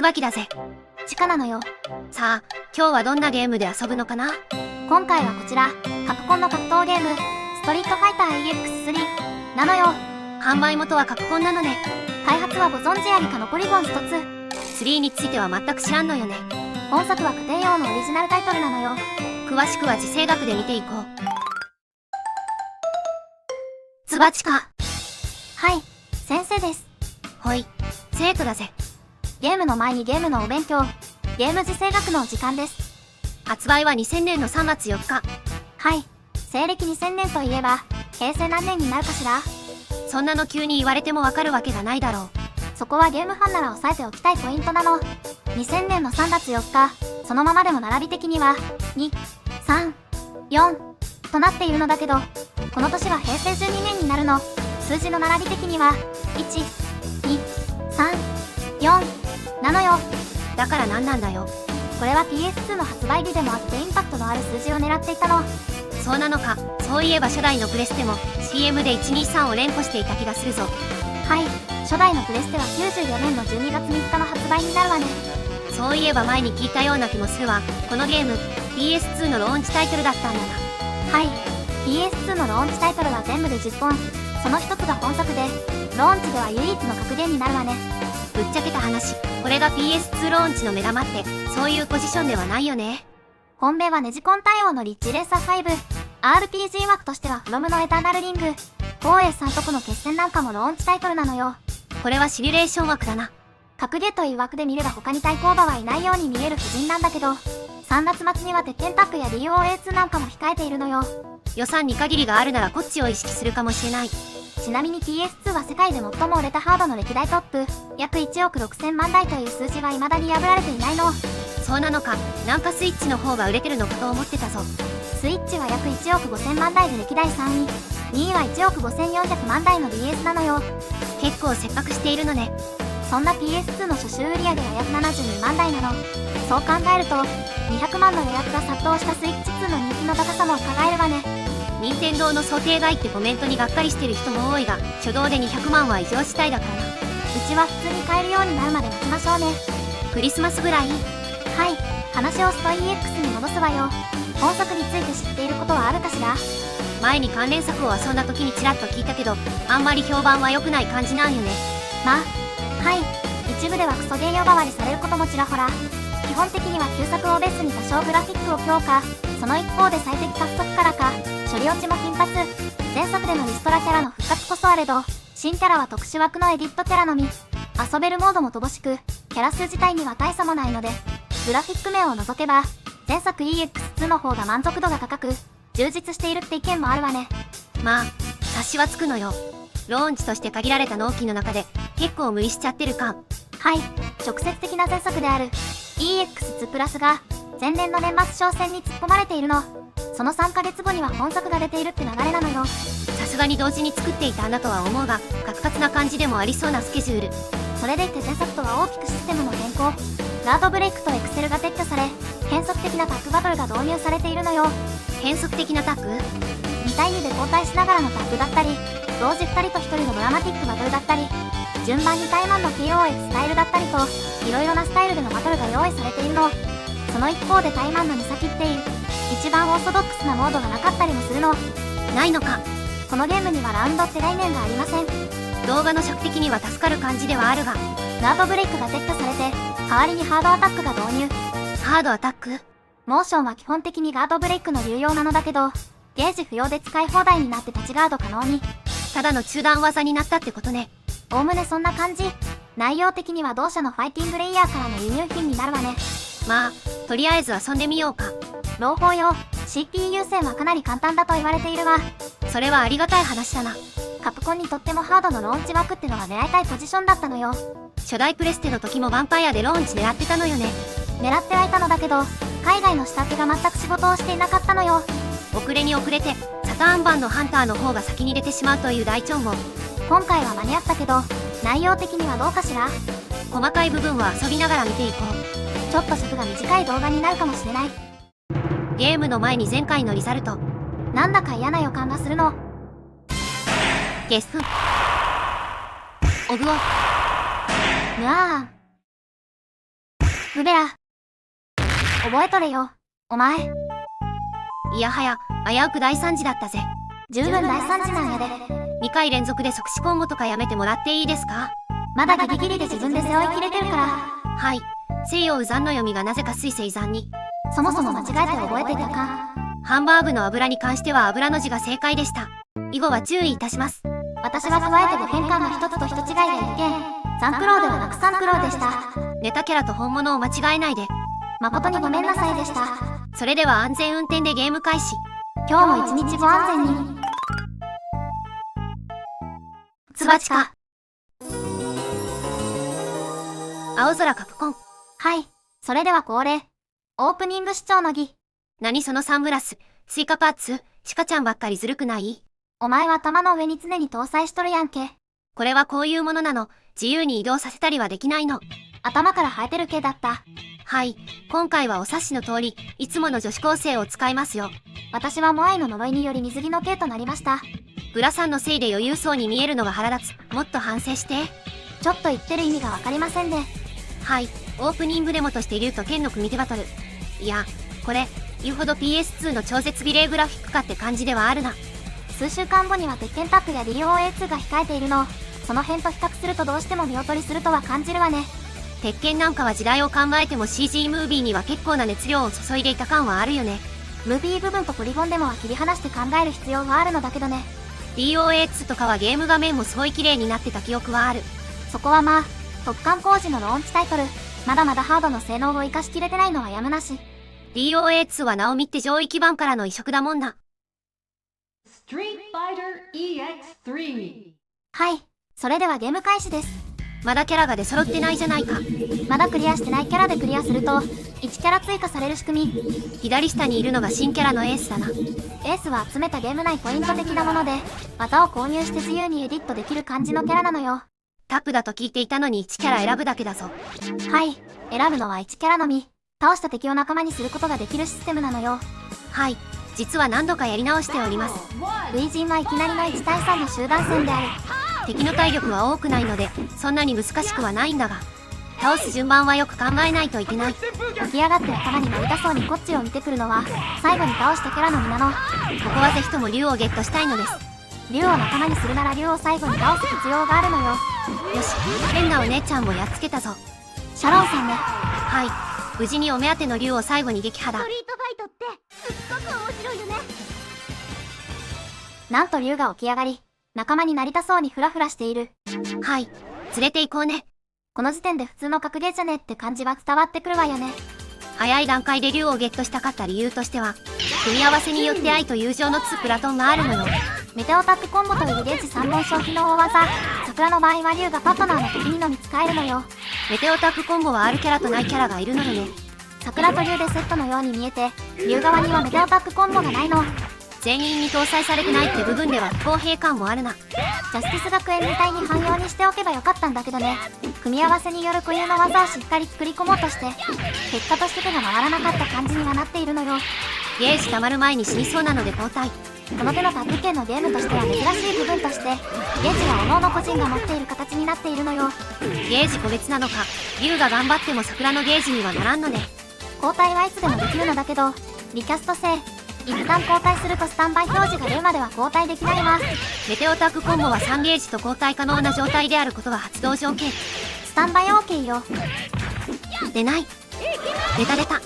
椿だぜ。チカなのよ。さあ、今日はどんなゲームで遊ぶのかな？今回はこちら、カプコンの格闘ゲーム、ストリートファイター EX3 なのよ。販売元はカプコンなのね。開発はご存知ありかのポリゴンスト2。3については全く知らんのよね。本作は家庭用のオリジナルタイトルなのよ。詳しくは地政学で見ていこう。つばちか。はい、先生です。ほい、生徒だぜ。ゲームの前にゲームのお勉強、ゲーム地政学の時間です。発売は2000年の3月4日。はい、西暦2000年といえば、平成何年になるかしら？そんなの急に言われてもわかるわけがないだろう。そこはゲームファンなら押さえておきたいポイントなの。2000年の3月4日、そのままでも並び的には、2、3、4となっているのだけど、この年は平成12年になるの。数字の並び的には、1、2、3、4なのよ。だから何なんだよ。これは PS2 の発売日でもあってインパクトのある数字を狙っていたの。そうなのか。そういえば初代のプレステも CM で123を連呼していた気がするぞ。はい、初代のプレステは94年の12月3日の発売になるわね。そういえば前に聞いたような気もするわ。このゲーム PS2 のローンチタイトルだったんだな。はい、PS2 のローンチタイトルは全部で10本。その一つが本作で、ローンチでは唯一の格言になるわね。ぶっちゃけた話、これが PS2 ローンチの目玉ってそういうポジションではないよね。本命はネジコン対応のリッチレーサー 5。RPG 枠としてはフロムのエターナルリング、光栄さんとこの決戦なんかもローンチタイトルなのよ。これはシミュレーション枠だな。格ゲーという枠で見れば他に対抗馬はいないように見える布陣なんだけど、3月末には鉄拳タッグや DOA2 なんかも控えているのよ。予算に限りがあるならこっちを意識するかもしれない。ちなみに PS2 は世界で最も売れたハードの歴代トップ、約1億6000万台という数字が未だに破られていないの。そうなのか。なんかスイッチの方が売れてるのかと思ってたぞ。スイッチは約1億5000万台で歴代3位、2位は1億5400万台の DS なのよ。結構切迫しているのね。そんな PS2 の初週売上は約72万台なの。そう考えると200万の予約が殺到したスイッチ2の人気の高さも伺えるわね。任天堂の想定外ってコメントにがっかりしてる人も多いが、初動で200万は異常事態だからな。うちは普通に買えるようになるまで待ちましょうね。クリスマスぐらい。はい、話をスト EX に戻すわよ。本作について知っていることはあるかしら？前に関連作を遊んだ時にちらっと聞いたけど、あんまり評判は良くない感じなんよね。まあ、はい、一部ではクソゲー呼ばわりされることもちらほら。基本的には旧作をベースに多少グラフィックを強化、その一方で最適化不足からか処理落ちも頻発。前作でのリストラキャラの復活こそあれど、新キャラは特殊枠のエディットキャラのみ。遊べるモードも乏しく、キャラ数自体には大差もないので、グラフィック面を除けば前作 EX2 の方が満足度が高く充実しているって意見もあるわね。まあ察しはつくのよ。ローンチとして限られた納期の中で結構無理しちゃってる感。はい、直接的な前作である EX2 プラスが前年の年末商戦に突っ込まれているの。その3ヶ月後には本作が出ているって流れなのよ。さすがに同時に作っていたんだとは思うが、カツカツな感じでもありそうなスケジュール。それでいて前作とは大きくシステムの変更、ガードブレイクとエクセルが撤去され、変則的なタッグバトルが導入されているのよ。変則的なタッグ？2対2で交代しながらのタッグだったり、同時2人と1人のドラマティックバトルだったり、順番に対マンの POX スタイルだったりと、いろいろなスタイルでのバトルが用意されているの。その一方で対マンのに先っていう、一番オーソドックスなモードがなかったりもするの。ないのか。このゲームにはラウンドって概念がありません。動画の尺的には助かる感じではあるが、ガードブレイクが撤去されて、代わりにハードアタックが導入。ハードアタック？モーションは基本的にガードブレイクの流用なのだけど、ゲージ不要で使い放題になって立ちガード可能に。ただの中断技になったってことね。おおむねそんな感じ。内容的には同社のファイティングレイヤーからの輸入品になるわね。まあ、とりあえず遊んでみようか。朗報用、CPU 優先はかなり簡単だと言われているわ。それはありがたい話だな。カプコンにとってもハードのローンチ枠ってのが狙いたいポジションだったのよ。初代プレステの時もヴァンパイアでローンチ狙ってたのよね。狙ってはいたのだけど、海外の下請けが全く仕事をしていなかったのよ。遅れに遅れて、サターン版のハンターの方が先に出てしまうという大腸も。今回は間に合ったけど、内容的にはどうかしら？細かい部分は遊びながら見ていこう。ちょっと尺が短い動画になるかもしれない。ゲームの前に前回のリザルト。なんだか嫌な予感がするの。ゲスフン。オブオ。むあー。ルベラ。覚えとれよ、お前。いやはや、危うく大惨事だったぜ。十分大惨事なんやで。2回連続で即死コンボとかやめてもらっていいですか？まだギリギリで自分で背負いきれてるから。はい。西洋ウザンの読みがなぜか水星残に。そもそも間違えて覚えていたか。ハンバーグの油に関しては油の字が正解でした。以後は注意いたします。私は加えて5変換が一つと人違いが一見。ザンクローではなくサンクローでした。ネタキャラと本物を間違えないで。誠にごめんなさいでした。それでは安全運転でゲーム開始。今日も一日ご安全に。つばちか。青空カプコン。はい。それでは恒例。オープニング視聴の儀。何そのサングラス、スイカパーツ、シカちゃんばっかりずるくない？お前は頭の上に常に搭載しとるやんけ。これはこういうものなの。自由に移動させたりはできないの。頭から生えてる系だった。はい。今回はお察しの通り、いつもの女子高生を使いますよ。私はモアイの呪いにより水着の系となりました。グラさんのせいで余裕そうに見えるのが腹立つ。もっと反省して。ちょっと言ってる意味がわかりませんで。はい。オープニングデモとして竜と剣の組手バトル。いや、これ、言うほど PS2 の超絶美麗グラフィックかって感じではあるな。数週間後には鉄拳タップや DOA2 が控えているのを、その辺と比較するとどうしても見劣りするとは感じるわね。鉄拳なんかは時代を考えても CG ムービーには結構な熱量を注いでいた感はあるよね。ムービー部分とポリゴンデモは切り離して考える必要はあるのだけどね。DOA2 とかはゲーム画面もすごい綺麗になってた記憶はある。そこはまあ、特艦工事のローンチタイトル、まだまだハードの性能を活かしきれてないのはやむなし。DOA2 はナオミって上位基盤からの移植だもんな。Street Fighter EX3。はい、それではゲーム開始です。まだキャラが出揃ってないじゃないか。まだクリアしてないキャラでクリアすると、1キャラ追加される仕組み。左下にいるのが新キャラのエースだな。エースは集めたゲーム内ポイント的なもので、技を購入して自由にエディットできる感じのキャラなのよ。タップだと聞いていたのに1キャラ選ぶだけだぞ。はい、選ぶのは1キャラのみ。倒した敵を仲間にすることができるシステムなのよ。はい、実は何度かやり直しております。初陣はいきなりの1対3の集団戦である。敵の体力は多くないので、そんなに難しくはないんだが、倒す順番はよく考えないといけない。起き上がって頭になりたそうにこっちを見てくるのは、最後に倒したキャラのみなの。ここはぜひとも竜をゲットしたいのです。竜を仲間にするなら竜を最後に倒す必要があるのよ。よし、変なお姉ちゃんもやっつけたぞ。シャロンさんね。はい、無事にお目当ての竜を最後に撃破だ。ストリートファイトってすっごく面白いよね。なんと竜が起き上がり、仲間になりたそうにフラフラしている。はい、連れて行こうね。この時点で普通の格ゲーじゃねって感じは伝わってくるわよね。早い段階で竜をゲットしたかった理由としては、組み合わせによって愛と友情のつプラトンがあるのよ。メテオタックコンボというレンジ3本消費の大技。桜の場合は竜がパートナーの時にのみ使えるのよ。メテオタックコンボはあるキャラとないキャラがいるのよね。桜と竜でセットのように見えて、竜側にはメテオタックコンボがないの。全員に搭載されてないって部分では不公平感もあるな。ジャスティス学園みたいに汎用にしておけばよかったんだけどね。組み合わせによる固有の技をしっかり作り込もうとして、結果として手が回らなかった感じにはなっているのよ。ゲージ溜まる前に死にそうなので交代。この手のタッグ系のゲームとしては珍しい部分として、ゲージは各々個人が持っている形になっているのよ。ゲージ個別なのか、竜が頑張っても桜のゲージにはならんのね。交代はいつでもできるのだけど、リキャスト制。一旦交代するとスタンバイ表示が出るまでは交代できないわ。メテオタックコンボは3ゲージと交代可能な状態であることが発動条件。スタンバイ OK よ。出ない。出た出た。は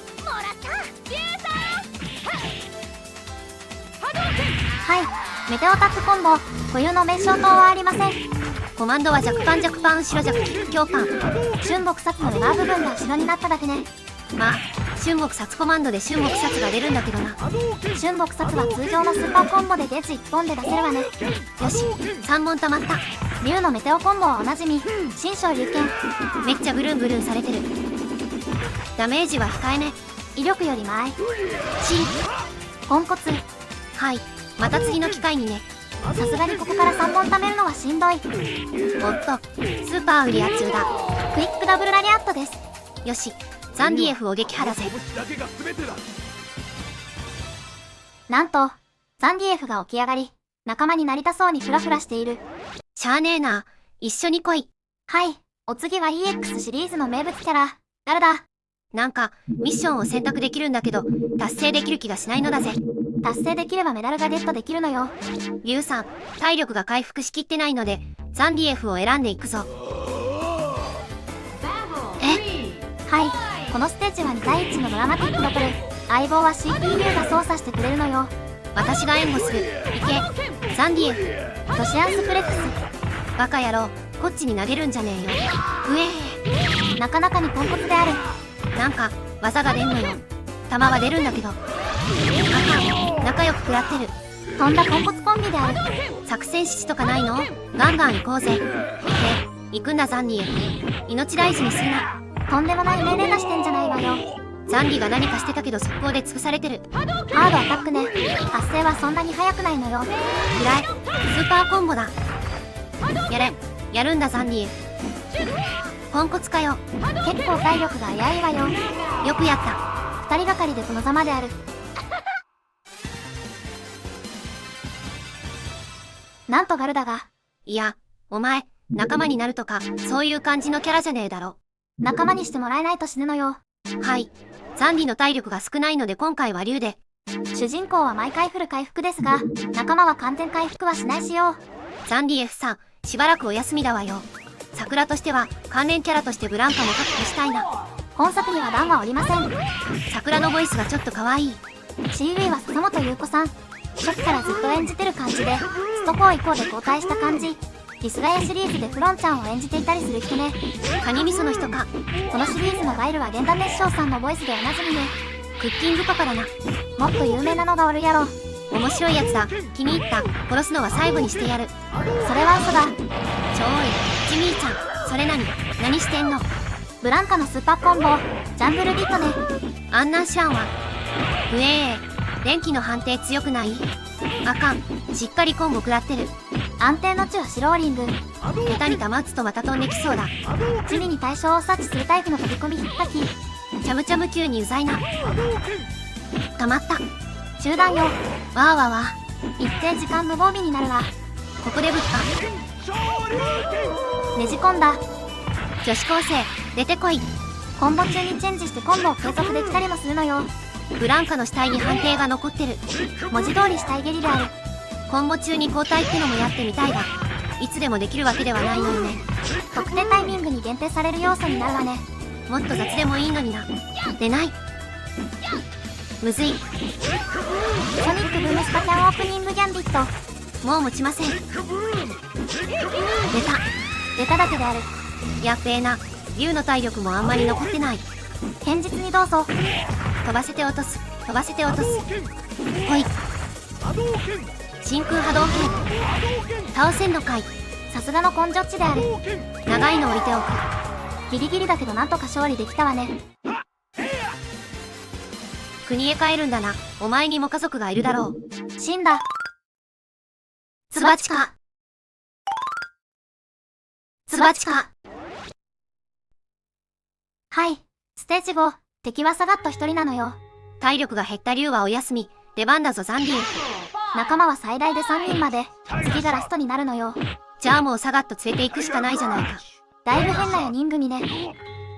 い、メテオタックコンボ固有の名称等はありません。コマンドは弱パン弱パン後ろ弱キック強パン。春木殺のレバー部分が後ろになっただけね。まあ春木殺コマンドで春木殺が出るんだけどな。春木殺は通常のスーパーコンボでゲージ1本で出せるわね。よし、3本溜まった。竜のメテオコンボはおなじみ、新章竜剣。めっちゃブルンブルンされてる。ダメージは控えめ。威力より前。チポンコツ。はい、また次の機会にね。さすがにここから3本貯めるのはしんどい。おっと、スーパーウリア中だ。クイックダブルラリアットです。よし、ザンディエフを撃破だぜ。なんと、ザンディエフが起き上がり、仲間になりたそうにフラフラしている。しゃあねえな、一緒に来い。はい、お次は EX シリーズの名物キャラ、誰だ？なんか、ミッションを選択できるんだけど、達成できる気がしないのだぜ。達成できればメダルがゲットできるのよ。リュウさん、体力が回復しきってないので、ザンディエフを選んでいくぞ。はい、このステージは2対1のドラマティックバトル。相棒は CPU が操作してくれるのよ。私が援護する。いけ、ザンディエフ。ロシアンスフレックス。バカ野郎、こっちに投げるんじゃねえよ。うえなかなかにポンコツである。なんか、技が出んのよ。弾は出るんだけど。あかん、仲良く食らってる。とんだポンコツコンビである。作戦指示とかないの？ガンガン行こうぜ。いけ、行くんだザンディエフ。命大事にするな。とんでもない命令出してんじゃないわよ。ザンディが何かしてたけど速攻で尽くされてる。ハードアタックね。発生はそんなに速くないのよ。くらえ、スーパーコンボだ。やるんだザンディエフ。ポンコツかよ。結構体力が危ういわよ。よくやった。二人がかりでこのざまである。なんとガルだが。いや、お前、仲間になるとか、そういう感じのキャラじゃねえだろ。仲間にしてもらえないと死ぬのよ。はい。ザンディの体力が少ないので今回は竜で。主人公は毎回フル回復ですが、仲間は完全回復はしないしよう。ザンディエフさん、しばらくお休みだわよ。桜としては、関連キャラとしてブランカも確保したいな。本作には段はおりません。桜のボイスがちょっと可愛い。 CV は笹本優子さん。初期からずっと演じてる感じで、スト4以降で交代した感じ。ディスガイアシリーズでフロンちゃんを演じていたりする人ね。カニ味噌の人か。このシリーズのガイルは源田熱唱さんのボイスでおなじみね。クッキングパパだな。もっと有名なのがおるやろ。面白いやつだ。気に入った。殺すのは最後にしてやる。それは嘘だ。ちょおい、ジミーちゃん、それ何してんの？ブランカのスーパーコンボ、ジャングルビートね。あんなんしゃんは。電気の判定強くない？あかん、しっかりコンボ食らってる。安定の地はシローリング。下手に弾打つとまた飛んできそうだ。地味に対象を察知するタイプの飛び込みひったき。チャムチャム級にうざいな。たまった。中断よ。わーわわ。一定時間無防備になるわ。ここでぶった。ねじ込んだ。女子高生、出てこい。コンボ中にチェンジしてコンボを継続できたりもするのよ。ブランカの死体に判定が残ってる。文字通り死体蹴りである。コンボ中に交代ってのもやってみたいが、いつでもできるわけではないのよね。特定タイミングに限定される要素になるわね。もっと雑でもいいのにな。出ない。むずい。ソニックブームスカキャンオープニングギャンビット。もう持ちません。出ただけである。やっべえな。竜の体力もあんまり残ってない。堅実にどうぞ。飛ばせて落とす。ほい。真空波動拳。倒せんのかい。さすがの根性値である。長いの置いておく。ギリギリだけどなんとか勝利できたわね。国へ帰るんだな。お前にも家族がいるだろう。死んだ。ツバチカ。はい。ステージ5、敵はサガット1人なのよ。体力が減った竜はお休み。出番だぞザンディエフ。仲間は最大で3人まで。次がラストになるのよ。じゃあもうサガット連れて行くしかないじゃないか。だいぶ変な4人組ね。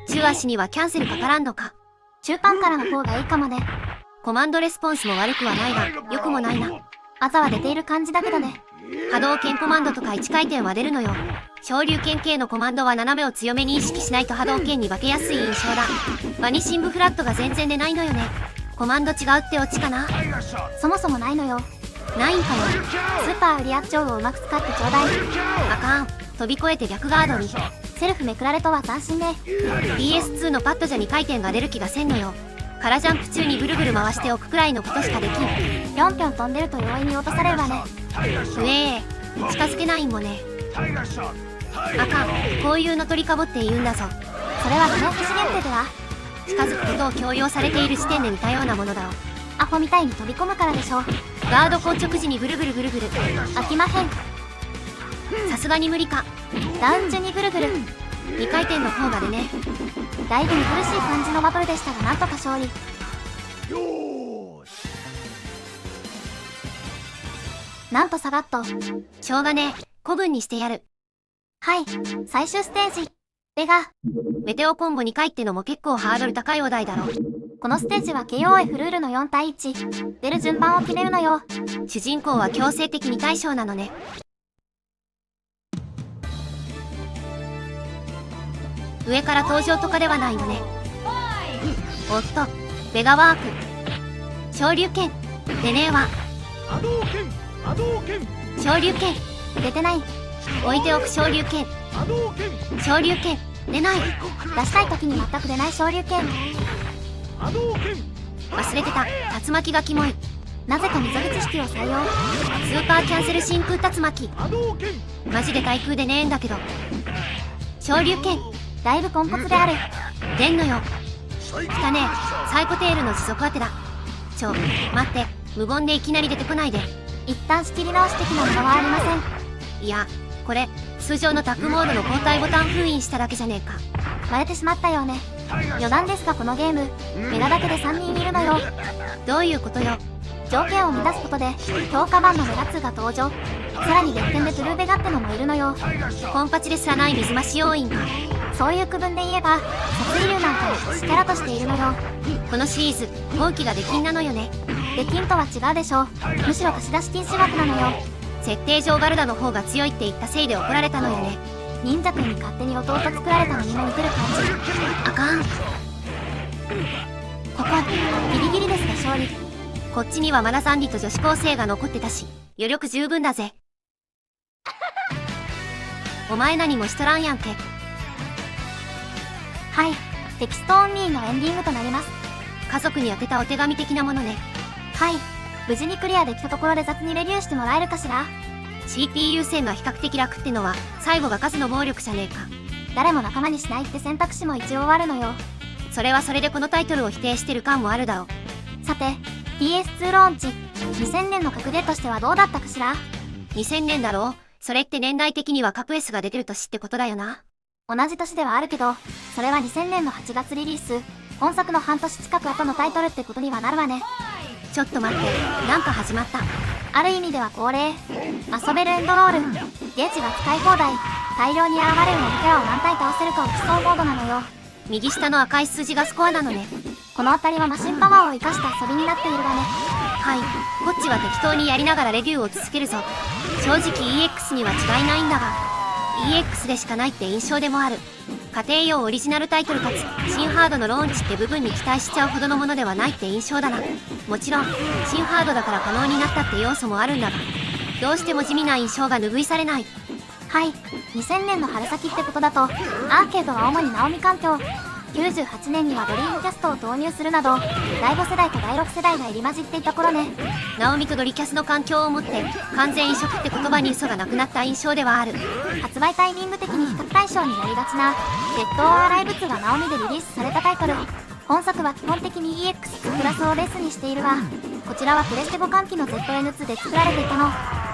中足にはキャンセルかからんのか。中盤からの方がいいかもね。コマンドレスポンスも悪くはないが、良くもないな。あざは出ている感じだけどね。波動拳コマンドとか1回転は出るのよ。昇竜拳系のコマンドは斜めを強めに意識しないと波動拳に化けやすい印象だ。バニシングフラットが全然出ないのよね。コマンド違うってオチかな。そもそもないのよ。ないんかよ。スーパーウリアッチョウをうまく使ってちょうだい。あかん。飛び越えて逆ガードに。セルフめくられとは斬新ね。 PS2 のパッドじゃ2回転が出る気がせんのよ。カラジャンプ中にぐるぐる回しておくくらいのことしかできん。ぴょんぴょん飛んでると容易に落とされるわね。近づけないんもね。あかん。こういうの取りかぼって言うんだぞ。それは画面不思限定では。近づくことを強要されている時点で似たようなものだわ。アホみたいに飛び込むからでしょ。ガード硬直時にぐるぐる。飽きまへん。さすがに無理か。ダウン時にぐるぐる。2回転の方がでね。だいぶ見苦しい感じのバトルでしたがなんとか勝利。なんとサガット。しょうがねえ。古文にしてやる。はい、最終ステージ。ベガ、メテオコンボ2回ってのも結構ハードル高いお題だろ。このステージは KOF ルールの4対1。出る順番を決めるのよ。主人公は強制的に対象なのね。上から登場とかではないのね。おっと、ベガワーク。昇竜拳。出ねえわ。昇竜拳。出てない。置いておく昇竜拳。昇竜拳。出ない。出したい時に全く出ない昇竜拳。忘れてた。竜巻がキモい。なぜか溝口式を採用。スーパーキャンセル真空竜巻。マジで対空でねえんだけど。昇竜拳。だいぶポンコツである。出んのよ。来たねえ。サイコテールの持続当てだ。待って。無言でいきなり出てこないで。一旦仕切り直し的なものはありません。いや、これ、通常のタッグモードの交代ボタン封印しただけじゃねえか。バレてしまったようね。余談ですがこのゲーム、メガだけで3人いるのよ。どういうことよ。条件を満たすことで、強化版のメガ2が登場。さらに別件でトゥルーベガってのもいるのよ。コンパチですらない水増し要員か。そういう区分で言えば、殺意流なんかも推しキャラとしているのよ。このシリーズ、後期が出禁なのよね。出禁とは違うでしょう。むしろ貸し出し禁止枠なのよ。設定上ガルダの方が強いって言ったせいで怒られたのよね。忍者くんに勝手に弟作られたのにも似てる感じ。あかん。ここ、ギリギリですが勝利。こっちにはまだサンディと女子高生が残ってたし、余力十分だぜ。お前何もしとらんやんけ。はい、テキストオンリーのエンディングとなります。家族に宛てたお手紙的なものね。はい、無事にクリアできたところで雑にレビューしてもらえるかしら。 CPU 戦が比較的楽ってのは、最後が数の暴力じゃねえか。誰も仲間にしないって選択肢も一応あるのよ。それはそれでこのタイトルを否定してる感もあるだろう。さて、PS2 ローンチ、2000年の格ゲーとしてはどうだったかしら。2000年だろう。それって年代的には格 S が出てる年ってことだよな。同じ年ではあるけど、それは2000年の8月リリース、本作の半年近く後のタイトルってことにはなるわね。ちょっと待って、なんか始まった。ある意味では恒例、遊べるエンドロール、ゲージが使い放題、大量に現れるモブキャラを何体倒せるかを競うモードなのよ。右下の赤い数字がスコアなのね。この辺りはマシンパワーを生かした遊びになっているわね。はい、こっちは適当にやりながらレビューを続けるぞ。正直 EX には違いないんだが、EX でしかないって印象でもある。家庭用オリジナルタイトルかつ新ハードのローンチって部分に期待しちゃうほどのものではないって印象だな。もちろん新ハードだから可能になったって要素もあるんだが、どうしても地味な印象が拭いされない。はい、2000年の春先ってことだと、アーケードは主にナオミ環境。98年にはドリームキャストを投入するなど、第5世代と第6世代が入り混じっていた頃ね。ナオミとドリキャスの環境をもって完全移植って言葉に嘘がなくなった印象ではある。発売タイミング的に比較対象になりがちなデッド・オア・アライブ2がナオミでリリースされたタイトル。本作は基本的に EX2 クラスをベースにしているが、こちらはプレステ互換機の ZN2 で作られていたの。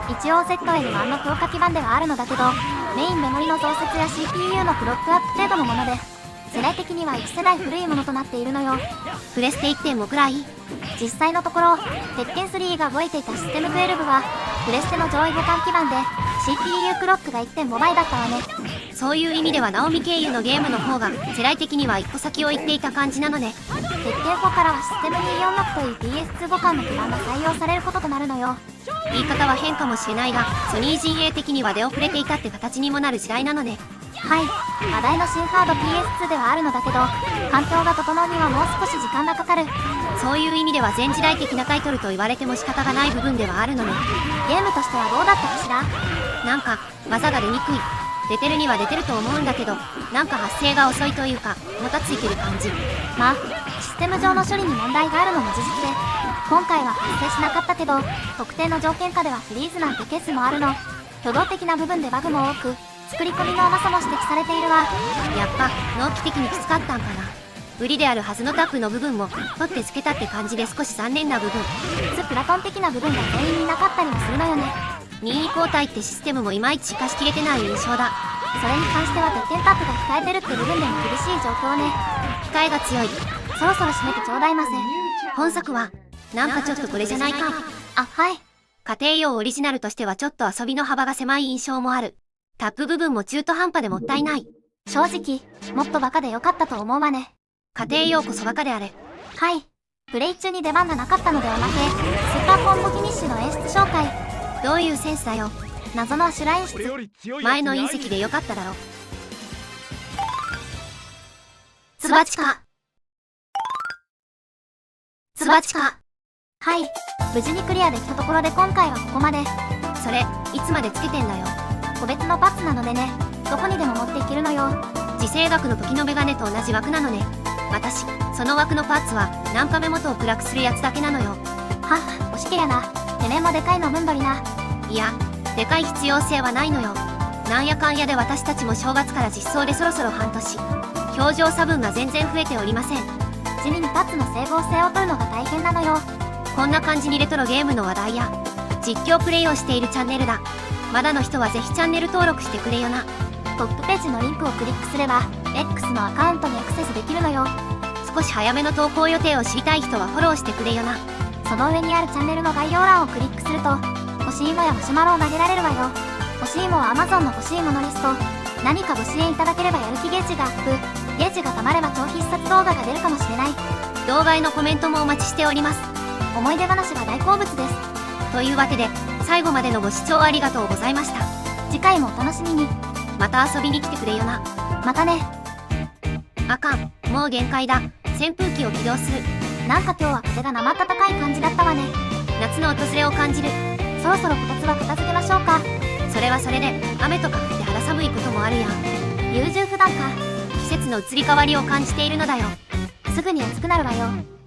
一応 ZN1 の強化基盤ではあるのだけど、メインメモリの増設や CPU のクロックアップ程度のもので、世代的には1世代古いものとなっているのよ。プレステ 1.5 くらい。実際のところ、鉄拳3が動いていたシステム12は、プレステの上位互換基盤で、CPU クロックが 1.5 倍だったわね。そういう意味ではナオミ経由のゲームの方が世代的には一歩先を行っていた感じなのね。鉄拳4からはシステム246という PS2 互換の基盤が採用されることとなるのよ。言い方は変かもしれないが、ソニー陣営的には出遅れていたって形にもなる時代なのね。はい、話題の新ハード PS2 ではあるのだけど、環境が整うにはもう少し時間がかかる。そういう意味では前時代的なタイトルと言われても仕方がない部分ではあるのね。ゲームとしてはどうだったかしら。なんか技が出にくい。出てるには出てると思うんだけど、なんか発生が遅いというかもたついてる感じ。まあシステム上の処理に問題があるのも事実で、今回は発生しなかったけど、特定の条件下ではフリーズなんてケースもあるの。挙動的な部分でバグも多く、作り込みの甘さも指摘されているわ。やっぱ納期的にきつかったんかな。売りであるはずのタッグの部分も取ってつけたって感じで少し残念な部分。プラトン的な部分が全員になかったりもするのよね。任意交代ってシステムもいまいち活かしきれてない印象だ。それに関しては鉄拳タッグが控えてるって部分でも厳しい状況ね。控えが強い。そろそろ締めてちょうだいませ。本作はなんかちょっとこれじゃないか。あ、はい。家庭用オリジナルとしてはちょっと遊びの幅が狭い印象もある。タップ部分も中途半端でもったいない。正直、もっとバカでよかったと思うわね。家庭用こそバカであれ。はい。プレイ中に出番がなかったのでおまけ。スーパーコンボフィニッシュの演出紹介。どういうセンスだよ。謎のアシュラ演出。前の隕石でよかっただろ。つばちか。つばちか。はい。無事にクリアできたところで今回はここまで。それ、いつまでつけてんだよ。個別のパーツなのでね。どこにでも持っていけるのよ。時世学の時のメガネと同じ枠なのね。私、その枠のパーツは何か目元を暗くするやつだけなのよ。はっ、惜しけりゃな。てめえもでかいの分取りな。いや、でかい必要性はないのよ。なんやかんやで私たちも正月から実装でそろそろ半年。表情差分が全然増えておりません。地味にパーツの整合性を取るのが大変なのよ。こんな感じにレトロゲームの話題や実況プレイをしているチャンネルだ。まだの人はぜひチャンネル登録してくれよな。トップページのリンクをクリックすれば X のアカウントにアクセスできるのよ。少し早めの投稿予定を知りたい人はフォローしてくれよな。その上にあるチャンネルの概要欄をクリックすると欲しいもやマシュマロを投げられるわよ。欲しいもは Amazon の欲しいものリスト。何かご支援いただければやる気ゲージがアップ。ゲージが溜まれば超必殺動画が出るかもしれない。動画へのコメントもお待ちしております。思い出話が大好物です。というわけで最後までのご視聴ありがとうございました。次回もお楽しみに。また遊びに来てくれよな。またね。あかん、もう限界だ。扇風機を起動する。なんか今日は風が生暖かい感じだったわね。夏の訪れを感じる。そろそろこたつは片付けましょうか。それはそれで雨とか降って肌寒いこともあるやん。優柔不断か。季節の移り変わりを感じているのだよ。すぐに暑くなるわよ。